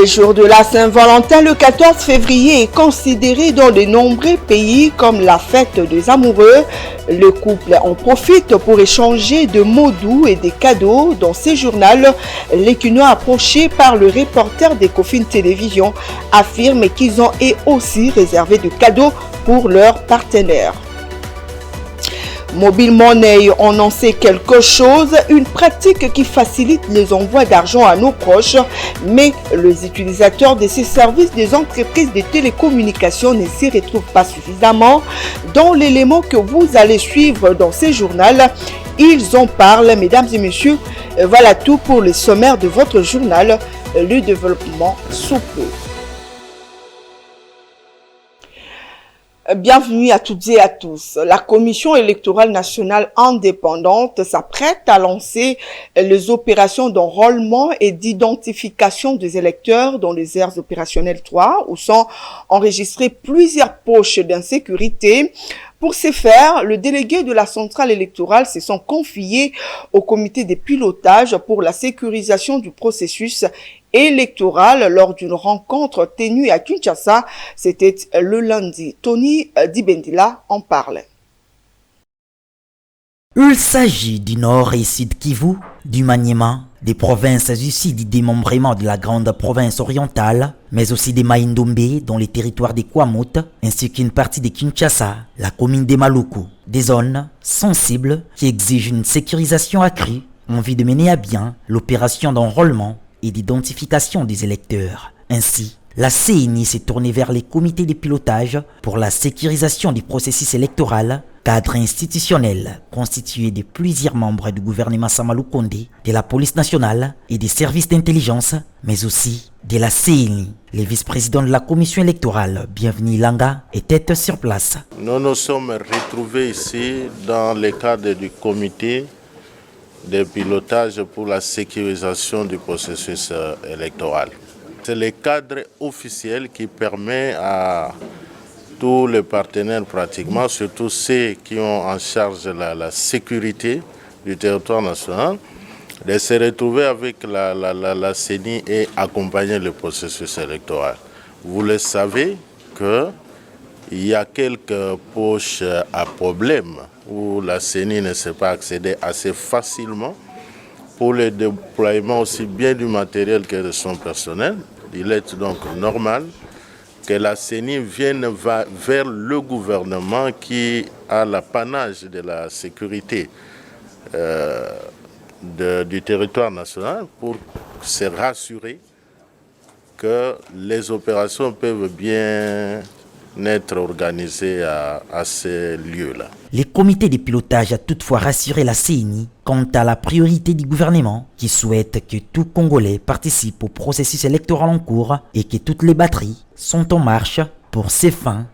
Le jour de la Saint-Valentin, le 14 février, est considéré dans de nombreux pays comme la fête des amoureux. Le couple en profite pour échanger de mots doux et des cadeaux. Dans ces journaux, l'équinois approché par le reporter d'Ecofin Télévision affirme qu'ils ont aussi réservé de cadeaux pour leurs partenaires. Mobile Money, on en sait quelque chose, une pratique qui facilite les envois d'argent à nos proches, mais les utilisateurs de ces services des entreprises de télécommunications ne s'y retrouvent pas suffisamment. Dans l'élément que vous allez suivre dans ces journaux, ils en parlent, mesdames et messieurs. Voilà tout pour le sommaire de votre journal, le développement sous peu. Bienvenue à toutes et à tous. La Commission électorale nationale indépendante s'apprête à lancer les opérations d'enrôlement et d'identification des électeurs dans les aires opérationnelles 3 où sont enregistrées plusieurs poches d'insécurité. Pour ce faire, le délégué de la centrale électorale se sont confiés au comité de pilotage pour la sécurisation du processus électoral lors d'une rencontre tenue à Kinshasa. C'était le lundi. Tony Dibendila en parle. Il s'agit du Nord et Sud Kivu, du Maniema, des provinces du Sud du démembrement de la grande province orientale, mais aussi des Maïndombe dans les territoires des Kwamut, ainsi qu'une partie de Kinshasa, la commune des Maluku, des zones sensibles qui exigent une sécurisation accrue en vue de mener à bien l'opération d'enrôlement et d'identification des électeurs. Ainsi, la CENI s'est tournée vers les comités de pilotage pour la sécurisation du processus électoral, cadre institutionnel constitué de plusieurs membres du gouvernement Samalou Kondé, de la police nationale et des services d'intelligence, mais aussi de la CENI. Le vice-président de la commission électorale, Bienvenu Langa, était sur place. Nous nous sommes retrouvés ici dans le cadre du comité de pilotage pour la sécurisation du processus électoral. C'est le cadre officiel qui permet à tous les partenaires pratiquement, surtout ceux qui ont en charge la sécurité du territoire national, de se retrouver avec la CENI et accompagner le processus électoral. Vous le savez qu'il y a quelques poches à problème où la CENI ne sait pas accéder assez facilement pour le déploiement aussi bien du matériel que de son personnel. Il est donc normal que la CENI vienne vers le gouvernement qui a l'apanage de la sécurité du territoire national pour se rassurer que les opérations peuvent bien être organisées à ces lieux-là. Les comités de pilotage a toutefois rassuré la CENI quant à la priorité du gouvernement qui souhaite que tout Congolais participe au processus électoral en cours et que toutes les batteries sont en marche pour ces fins.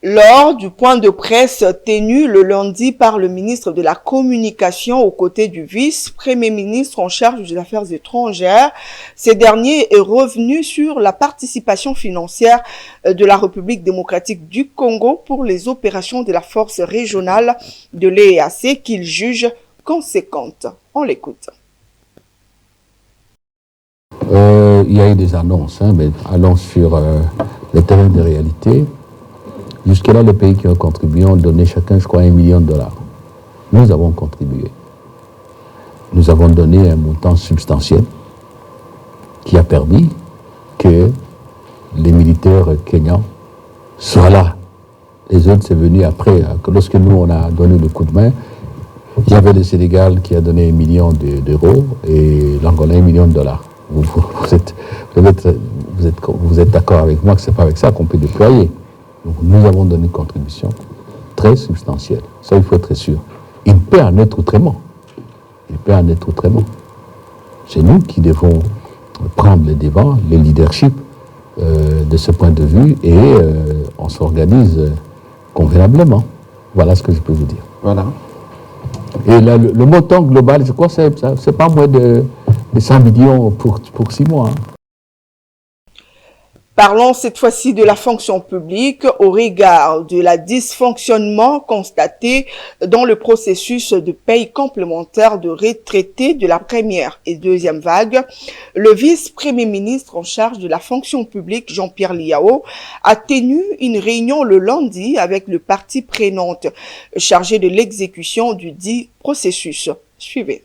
Lors du point de presse tenu le lundi par le ministre de la Communication aux côtés du vice-premier ministre en charge des Affaires étrangères, ce dernier est revenu sur la participation financière de la République démocratique du Congo pour les opérations de la force régionale de l'EAC qu'il juge conséquente. On l'écoute. Il y a eu des annonces, mais allons sur le terrain de réalité. Jusque-là, les pays qui ont contribué ont donné chacun, je crois, $1 million. Nous avons contribué. Nous avons donné un montant substantiel qui a permis que les militaires kenyans soient là. Les autres, c'est venu après. Lorsque nous, on a donné le coup de main, il y avait le Sénégal qui a donné $1 million et l'Angola $1 million. Vous êtes d'accord avec moi que ce n'est pas avec ça qu'on peut déployer. Donc nous avons donné une contribution très substantielle. Ça, il faut être sûr. Il peut en être autrement. C'est nous qui devons prendre le devant, le leadership de ce point de vue et on s'organise convenablement. Voilà ce que je peux vous dire. Voilà. Et là, le montant global, je crois que c'est pas moins de 100 millions pour 6 mois. Parlons cette fois-ci de la fonction publique au regard de la dysfonctionnement constaté dans le processus de paye complémentaire de retraités de la première et deuxième vague. Le vice-premier ministre en charge de la fonction publique, Jean-Pierre Liao, a tenu une réunion le lundi avec le parti prenante chargé de l'exécution du dit processus. Suivez.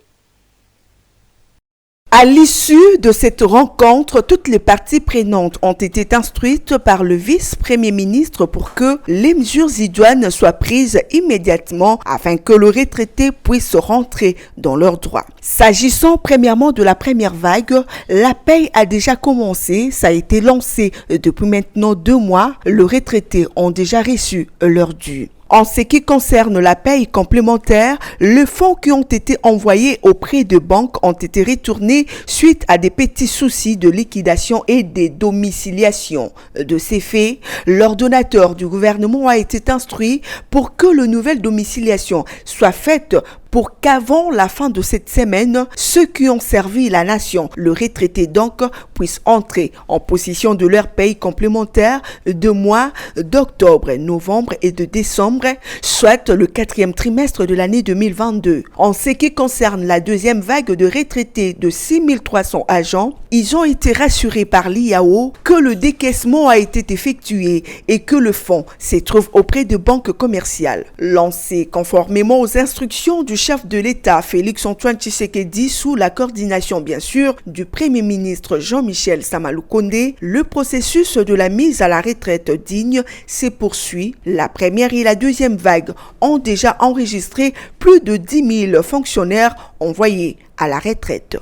À l'issue de cette rencontre, toutes les parties prenantes ont été instruites par le vice-premier ministre pour que les mesures idoines soient prises immédiatement afin que le retraité puisse rentrer dans leurs droits. S'agissant premièrement de la première vague, la paye a déjà commencé, ça a été lancé depuis maintenant 2 mois. Les retraités ont déjà reçu leur dû. En ce qui concerne la paye complémentaire, les fonds qui ont été envoyés auprès de banques ont été retournés suite à des petits soucis de liquidation et de domiciliation. De ces faits, l'ordonnateur du gouvernement a été instruit pour que la nouvelle domiciliation soit faite pour qu'avant la fin de cette semaine, ceux qui ont servi la nation, le retraité donc, puissent entrer en possession de leur paye complémentaire de mois d'octobre, novembre et de décembre, soit le 4e trimestre de l'année 2022. En ce qui concerne la deuxième vague de retraités de 6300 agents, ils ont été rassurés par l'IAO que le décaissement a été effectué et que le fonds se trouve auprès de banques commerciales. Lancé conformément aux instructions du chef de l'État, Félix-Antoine Tshisekedi, sous la coordination bien sûr du Premier ministre Jean-Michel Samaloukonde, le processus de la mise à la retraite digne se poursuit. La première et la deuxième vague ont déjà enregistré plus de 10 000 fonctionnaires envoyés à la retraite.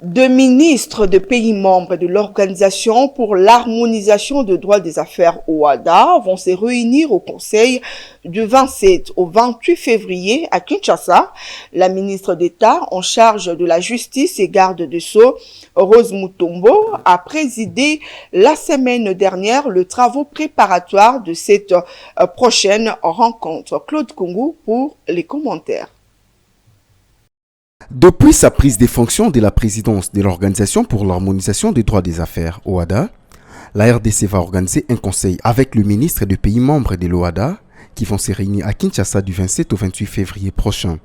2 ministres de pays membres de l'Organisation pour l'harmonisation des droits des affaires OHADA vont se réunir au Conseil du 27 au 28 février à Kinshasa. La ministre d'État en charge de la justice et garde de Sceaux, Rose Mutombo, a présidé la semaine dernière le travaux préparatoires de cette prochaine rencontre. Claude Kungu pour les commentaires. Depuis sa prise des fonctions de la présidence de l'Organisation pour l'harmonisation des droits des affaires, OHADA, la RDC va organiser un conseil avec le ministre des pays membres de l'OHADA qui vont se réunir à Kinshasa du 27 au 28 février prochain.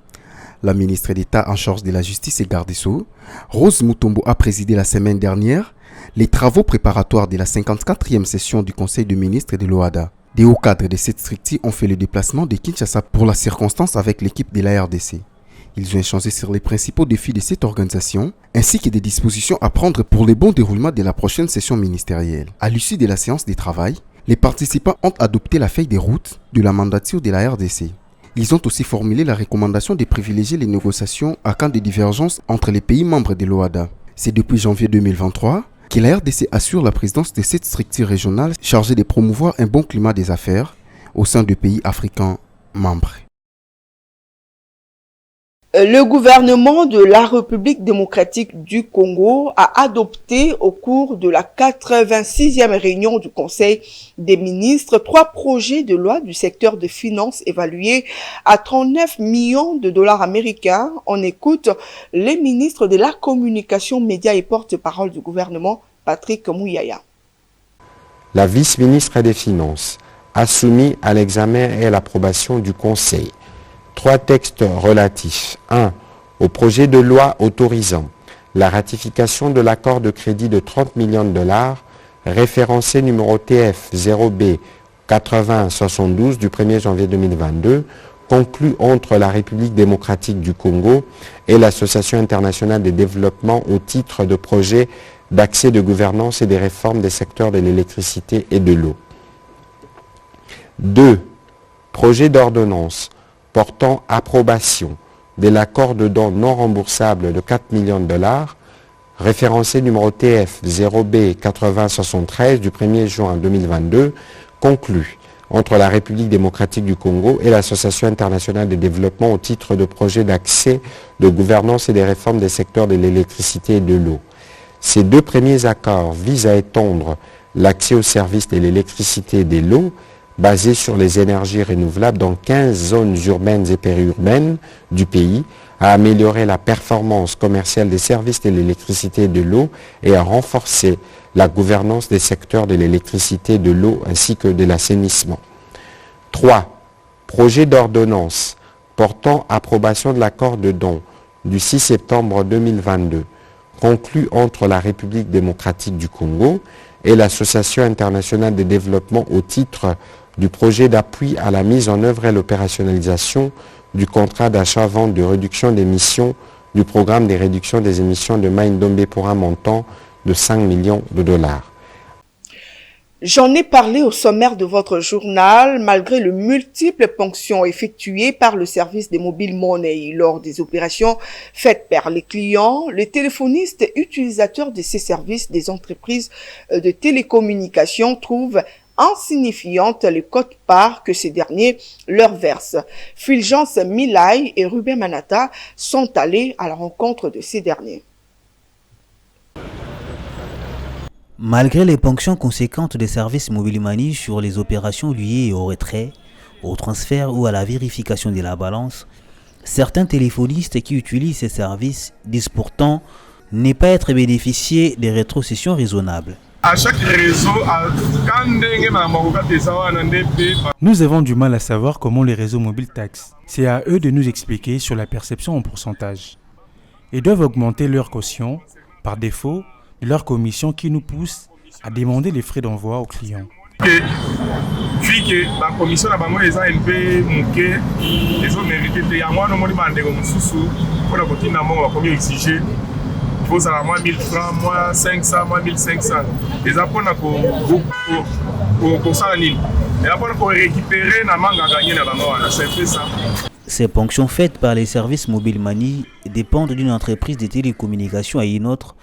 La ministre d'État en charge de la justice et garde des Sceaux, Rose Mutombo, a présidé la semaine dernière les travaux préparatoires de la 54e session du Conseil des ministres de l'OHADA. Des hauts cadres de cette structure ont fait le déplacement de Kinshasa pour la circonstance avec l'équipe de la RDC. Ils ont échangé sur les principaux défis de cette organisation, ainsi que des dispositions à prendre pour le bon déroulement de la prochaine session ministérielle. À l'issue de la séance de travail, les participants ont adopté la feuille de route de la mandature de la RDC. Ils ont aussi formulé la recommandation de privilégier les négociations à cas de divergence entre les pays membres de l'OHADA. C'est depuis janvier 2023 que la RDC assure la présidence de cette structure régionale chargée de promouvoir un bon climat des affaires au sein des pays africains membres. Le gouvernement de la République démocratique du Congo a adopté au cours de la 86e réunion du Conseil des ministres 3 projets de loi du secteur des finances évalués à 39 millions de dollars américains. On écoute les ministres de la communication, médias et porte-parole du gouvernement, Patrick Mouyaya. La vice-ministre des Finances a soumis à l'examen et à l'approbation du Conseil 3 textes relatifs. 1. Au projet de loi autorisant la ratification de l'accord de crédit de 30 millions de dollars référencé numéro TF 0B 8072 du 1er janvier 2022 conclu entre la République démocratique du Congo et l'Association internationale de développement au titre de projet d'accès de gouvernance et des réformes des secteurs de l'électricité et de l'eau. 2. Projet d'ordonnance portant approbation de l'accord de don non remboursable de 4 millions de dollars, référencé numéro TF 0B 8073 du 1er juin 2022, conclu entre la République démocratique du Congo et l'Association internationale de développement au titre de projet d'accès, de gouvernance et des réformes des secteurs de l'électricité et de l'eau. Ces 2 premiers accords visent à étendre l'accès aux services de l'électricité et de l'eau basé sur les énergies renouvelables dans 15 zones urbaines et périurbaines du pays, à améliorer la performance commerciale des services de l'électricité et de l'eau et à renforcer la gouvernance des secteurs de l'électricité, de l'eau ainsi que de l'assainissement. 3. Projet d'ordonnance portant approbation de l'accord de don du 6 septembre 2022 conclu entre la République démocratique du Congo et l'Association internationale de développement au titre du projet d'appui à la mise en œuvre et l'opérationnalisation du contrat d'achat-vente de réduction d'émissions du programme des réductions des émissions de Mai-Ndombe pour un montant de 5 millions de dollars. J'en ai parlé au sommaire de votre journal, malgré les multiples ponctions effectuées par le service des mobile money lors des opérations faites par les clients, les téléphonistes utilisateurs de ces services des entreprises de télécommunications trouvent insignifiantes les quotes-parts que ces derniers leur versent. Fulgence Milay et Ruben Manata sont allés à la rencontre de ces derniers. Malgré les ponctions conséquentes des services Mobile Money sur les opérations liées au retrait, au transfert ou à la vérification de la balance, certains téléphonistes qui utilisent ces services disent pourtant ne pas être bénéficiés des rétrocessions raisonnables. À chaque réseau, nous avons du mal à savoir comment les réseaux mobiles taxent. C'est à eux de nous expliquer sur la perception en pourcentage. Ils doivent augmenter leur caution, par défaut, leur commission qui nous pousse à demander les frais d'envoi aux clients. Puis que la commission a bango eza un peu muke, ils ont mérité de yamwa no moni bande comme susu pour la côté na mo va exiger faut ça moi 1000 francs, moi 500, moi 1500. Les apona pour ça en ligne. Et après pour récupérer na manga gagner na bango na c'est ça. Ces ponctions faites par les services Mobile Money dépendent d'une entreprise de télécommunications à une autre.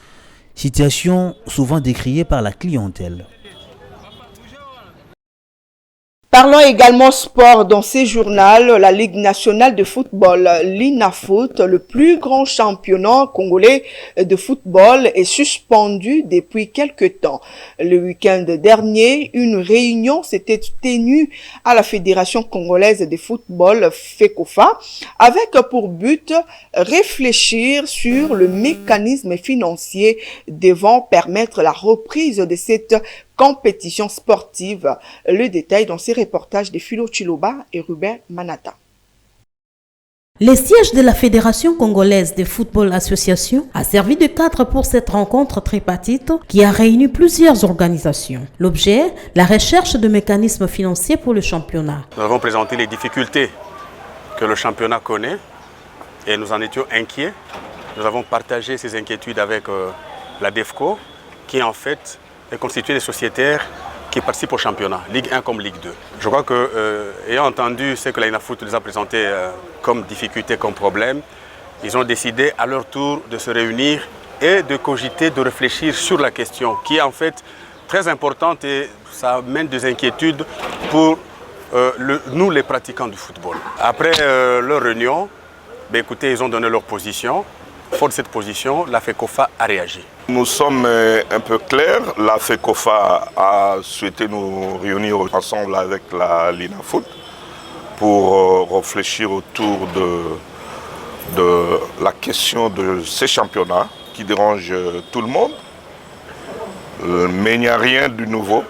Situation souvent décriée par la clientèle. Parlons également sport dans ces journaux. La Ligue nationale de football, l'INAFoot, le plus grand championnat congolais de football, est suspendu depuis quelque temps. Le week-end dernier, une réunion s'était tenue à la Fédération congolaise de football, FECOFA, avec pour but réfléchir sur le mécanisme financier devant permettre la reprise de cette compétition sportive. Le détail dans ces reportages de Philo Chiloba et Ruben Manata. Le siège de la Fédération congolaise de football association a servi de cadre pour cette rencontre tripartite qui a réuni plusieurs organisations. L'objet, la recherche de mécanismes financiers pour le championnat. Nous avons présenté les difficultés que le championnat connaît et nous en étions inquiets. Nous avons partagé ces inquiétudes avec la DEFCO qui en fait est constituée des sociétaires qui participent au championnat, Ligue 1 comme Ligue 2. Je crois que, ayant entendu ce que l'INAFoot nous a présenté comme difficulté, comme problème, ils ont décidé à leur tour de se réunir et de cogiter, de réfléchir sur la question qui est en fait très importante et ça amène des inquiétudes pour nous les pratiquants du football. Après leur réunion, écoutez, ils ont donné leur position. Fort de cette position, la FECOFA a réagi. Nous sommes un peu clairs. La FECOFA a souhaité nous réunir ensemble avec l'INAFoot pour réfléchir autour de la question de ces championnats qui dérangent tout le monde. Mais il n'y a rien de nouveau.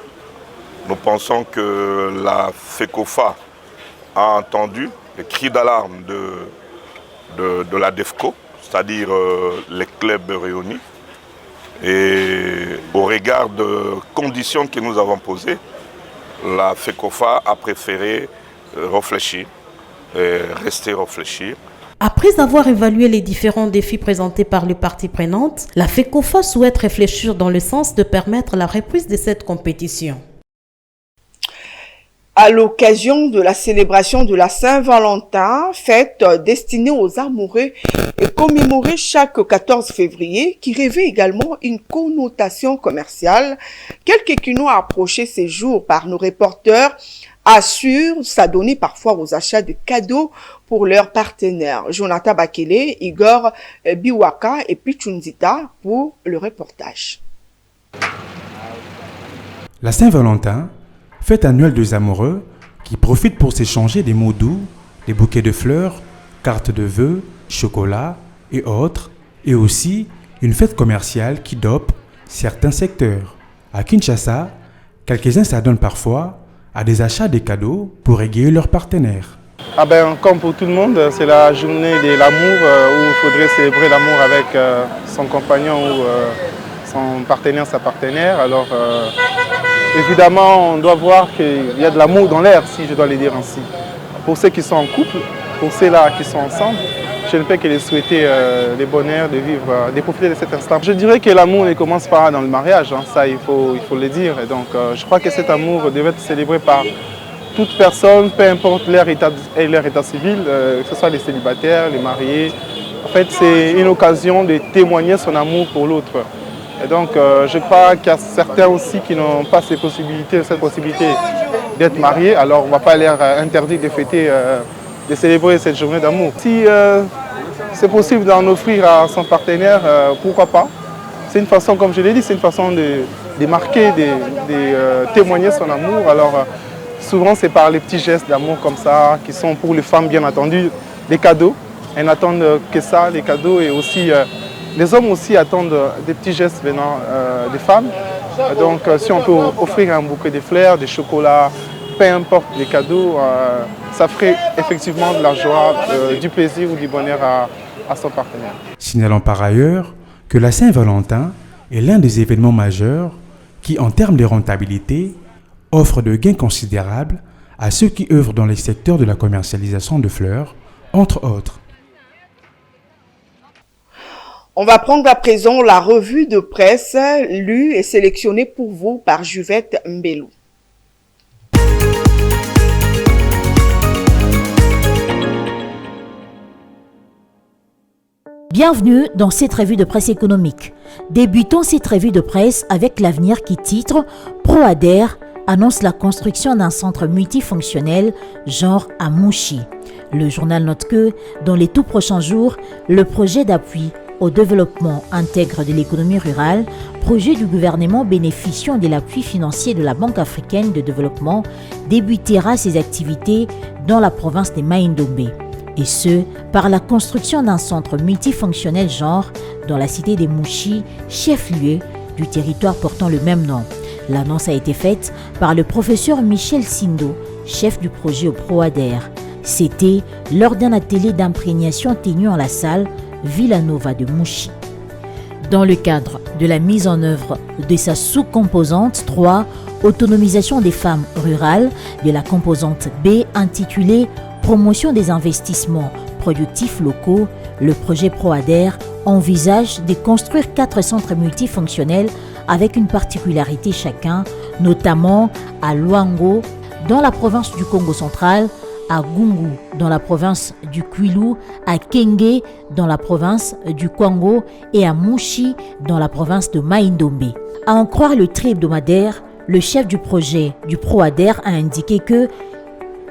Nous pensons que la FECOFA a entendu les cris d'alarme de la DEFCO, c'est-à-dire les clubs réunis. Et au regard des conditions que nous avons posées, la FECOFA a préféré réfléchir, rester réfléchir. Après avoir évalué les différents défis présentés par les parties prenantes, la FECOFA souhaite réfléchir dans le sens de permettre la reprise de cette compétition. À l'occasion de la célébration de la Saint-Valentin, fête destinée aux amoureux et commémorée chaque 14 février, qui revêt également une connotation commerciale, quelques qui nous ont approché ces jours par nos reporters assurent s'adonner parfois aux achats de cadeaux pour leurs partenaires. Jonathan Bakele, Igor Biwaka et Pichunzita pour le reportage. La Saint-Valentin, fête annuelle des amoureux qui profitent pour s'échanger des mots doux, des bouquets de fleurs, cartes de vœux, chocolat et autres, et aussi une fête commerciale qui dope certains secteurs. À Kinshasa, quelques-uns s'adonnent parfois à des achats de cadeaux pour égayer leurs partenaires. Comme pour tout le monde, c'est la journée de l'amour où il faudrait célébrer l'amour avec son compagnon ou son partenaire, sa partenaire. Alors évidemment, on doit voir qu'il y a de l'amour dans l'air, si je dois le dire ainsi. Pour ceux qui sont en couple, pour ceux-là qui sont ensemble, je ne peux que les souhaiter le bonheur de vivre, de profiter de cet instant. Je dirais que l'amour ne commence pas dans le mariage, hein, ça il faut le dire. Et donc je crois que cet amour devait être célébré par toute personne, peu importe leur état civil, que ce soit les célibataires, les mariés. En fait, c'est une occasion de témoigner son amour pour l'autre. Et donc je crois qu'il y a certains aussi qui n'ont pas cette possibilité d'être mariés, alors on ne va pas leur interdire de fêter, de célébrer cette journée d'amour. Si c'est possible d'en offrir à son partenaire, pourquoi pas. C'est une façon, comme je l'ai dit, c'est une façon de marquer, de témoigner son amour. Alors souvent c'est par les petits gestes d'amour comme ça, qui sont pour les femmes bien entendu, des cadeaux. Elles n'attendent que ça, les cadeaux, et aussi les hommes aussi attendent des petits gestes venant des femmes. Donc si on peut offrir un bouquet de fleurs, des chocolats, peu importe les cadeaux, ça ferait effectivement de la joie, du plaisir ou du bonheur à son partenaire. Signalons par ailleurs que la Saint-Valentin est l'un des événements majeurs qui, en termes de rentabilité, offre de gains considérables à ceux qui œuvrent dans les secteurs de la commercialisation de fleurs, entre autres. On va prendre à présent la revue de presse lue et sélectionnée pour vous par Juvette Mbelou. Bienvenue dans cette revue de presse économique. Débutons cette revue de presse avec l'avenir qui titre « ProAder annonce la construction d'un centre multifonctionnel genre à Mouchi ». Le journal note que, dans les tout prochains jours, le projet d'appui au développement intègre de l'économie rurale, projet du gouvernement bénéficiant de l'appui financier de la Banque africaine de développement, débutera ses activités dans la province de Maïndombe. Et ce, par la construction d'un centre multifonctionnel genre dans la cité de Mouchi, chef-lieu du territoire portant le même nom. L'annonce a été faite par le professeur Michel Sindo, chef du projet au ProAder. C'était lors d'un atelier d'imprégnation tenu en la salle Villanova de Mouchi. Dans le cadre de la mise en œuvre de sa sous-composante 3, autonomisation des femmes rurales, de la composante B intitulée Promotion des investissements productifs locaux, le projet ProAder envisage de construire 4 centres multifonctionnels avec une particularité chacun, notamment à Luango, dans la province du Congo central, à Gungu, dans la province du Kwilu, à Kenge, dans la province du Kwango, et à Mouchi, dans la province de Maïndombe. À en croire le tri hebdomadaire, le chef du projet du ProAder a indiqué que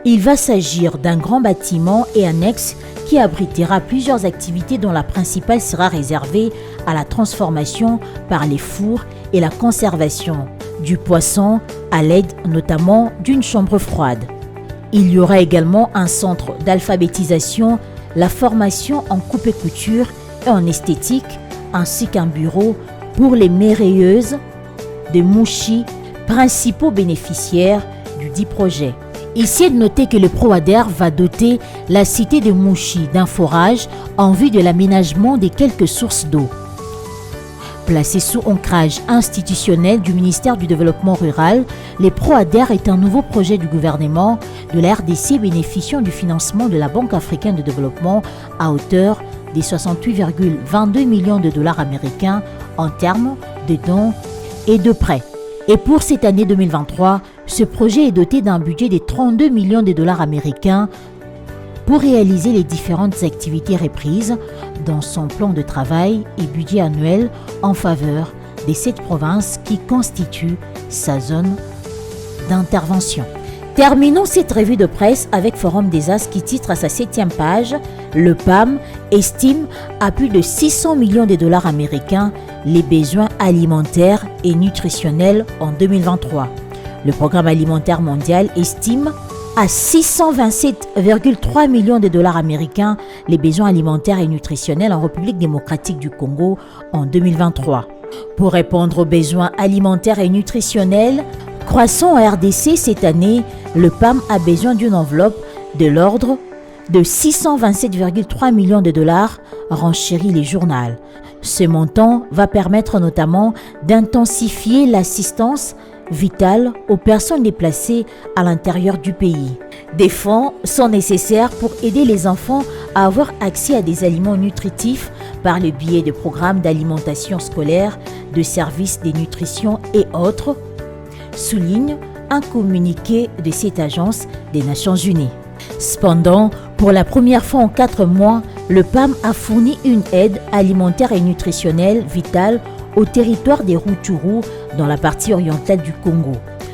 il va s'agir d'un grand bâtiment et annexe qui abritera plusieurs activités dont la principale sera réservée à la transformation par les fours et la conservation du poisson à l'aide notamment d'une chambre froide. Il y aura également un centre d'alphabétisation, la formation en coupe et couture et en esthétique, ainsi qu'un bureau pour les mérilleuses de Mouchi, principaux bénéficiaires du dit projet. Ici est de noter que le ProAder va doter la cité de Mouchi d'un forage en vue de l'aménagement des quelques sources d'eau. Placé sous ancrage institutionnel du ministère du Développement rural, le ProAder est un nouveau projet du gouvernement de la RDC bénéficiant du financement de la Banque africaine de développement à hauteur de 68,22 millions de dollars américains en termes de dons et de prêts. Et pour cette année 2023, ce projet est doté d'un budget de 32 millions de dollars américains pour réaliser les différentes activités reprises dans son plan de travail et budget annuel en faveur de cette province qui constitue sa zone d'intervention. Terminons cette revue de presse avec Forum des As qui titre à sa 7e page « Le PAM estime à plus de 600 millions de dollars américains les besoins alimentaires et nutritionnels en 2023 ». Le Programme alimentaire mondial estime à 627,3 millions de dollars américains les besoins alimentaires et nutritionnels en République démocratique du Congo en 2023. Pour répondre aux besoins alimentaires et nutritionnels croissants en RDC cette année, le PAM a besoin d'une enveloppe de l'ordre de 627,3 millions de dollars, renchérit les journaux. Ce montant va permettre notamment d'intensifier l'assistance vitale aux personnes déplacées à l'intérieur du pays. Des fonds sont nécessaires pour aider les enfants à avoir accès à des aliments nutritifs par le biais de programmes d'alimentation scolaire, de services de nutrition et autres, souligne un communiqué de cette agence des Nations Unies. Cependant, pour la première fois en 4 mois, le PAM a fourni une aide alimentaire et nutritionnelle vitale au territoire des Rutshuru dans la partie orientale du Congo.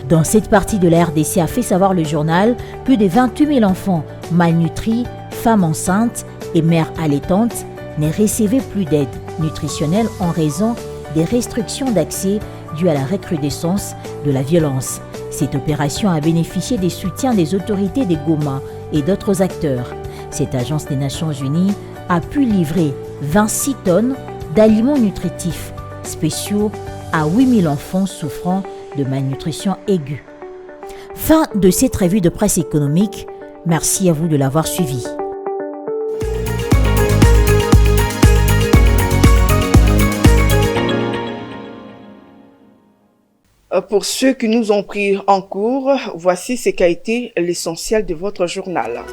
Dans cette partie de la RDC, a fait savoir le journal, plus de 28 000 enfants malnutris, femmes enceintes et mères allaitantes ne recevaient plus d'aide nutritionnelle en raison des restrictions d'accès dues à la recrudescence de la violence. Cette opération a bénéficié des soutiens des autorités de Goma et d'autres acteurs. Cette agence des Nations Unies a pu livrer 26 tonnes d'aliments nutritifs spéciaux à 8 000 enfants souffrant de malnutrition aiguë. Fin de cette revue de presse économique. Merci à vous de l'avoir suivi. Pour ceux qui nous ont pris en cours, voici ce qu'a été l'essentiel de votre journal.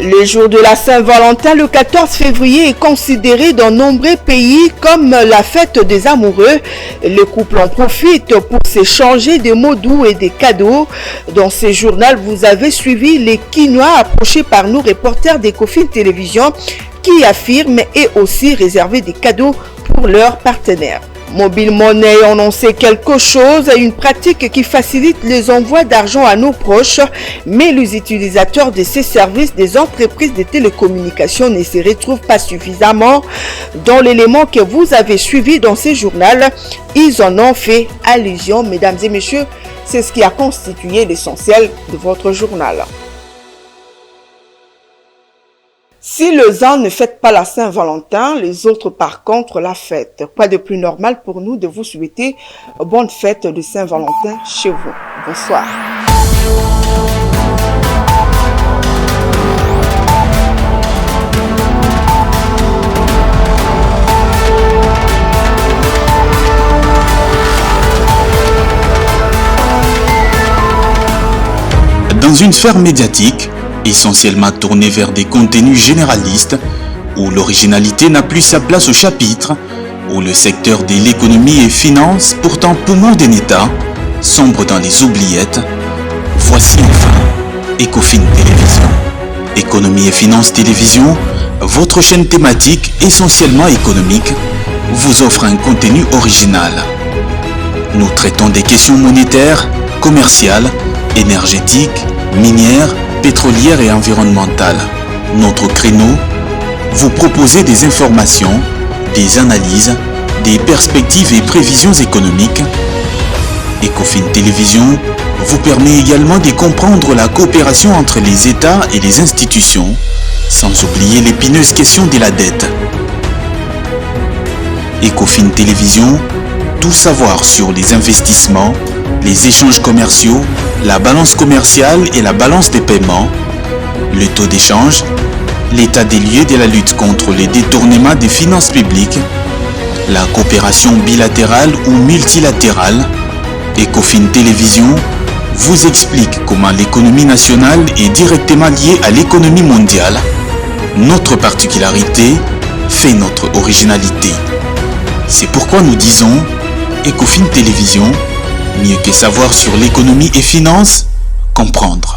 Le jour de la Saint-Valentin, le 14 février, est considéré dans nombreux pays comme la fête des amoureux. Les couples en profitent pour s'échanger des mots doux et des cadeaux. Dans ce journal, vous avez suivi les quinois approchés par nos reporters d'Ecofin Télévision qui affirment et aussi réserver des cadeaux pour leurs partenaires. Mobile Money en en sait quelque chose, une pratique qui facilite les envois d'argent à nos proches, mais les utilisateurs de ces services des entreprises de télécommunications ne se retrouvent pas suffisamment. Dans l'élément que vous avez suivi dans ce journal, ils en ont fait allusion, mesdames et messieurs, c'est ce qui a constitué l'essentiel de votre journal. Si les uns ne fêtent pas la Saint-Valentin, les autres par contre la fêtent. Quoi de plus normal pour nous de vous souhaiter bonne fête de Saint-Valentin chez vous. Bonsoir. Dans une sphère médiatique, essentiellement tournée vers des contenus généralistes, où l'originalité n'a plus sa place au chapitre, où le secteur de l'économie et finance, pourtant poumon d'un État, sombre dans les oubliettes, voici enfin Ecofin Télévision. Économie et finance télévision, votre chaîne thématique essentiellement économique, vous offre un contenu original. Nous traitons des questions monétaires, commerciales, énergétiques, minières, pétrolière et environnementale. Notre créneau, vous proposer des informations, des analyses, des perspectives et prévisions économiques. Ecofin Télévision vous permet également de comprendre la coopération entre les États et les institutions, sans oublier l'épineuse question de la dette. Ecofin Télévision, tout savoir sur les investissements, les échanges commerciaux, la balance commerciale et la balance des paiements, le taux d'échange, l'état des lieux de la lutte contre les détournements des finances publiques, la coopération bilatérale ou multilatérale. Ecofin Télévision vous explique comment l'économie nationale est directement liée à l'économie mondiale. Notre particularité fait notre originalité. C'est pourquoi nous disons Ecofin Télévision, mieux que savoir sur l'économie et finance, comprendre.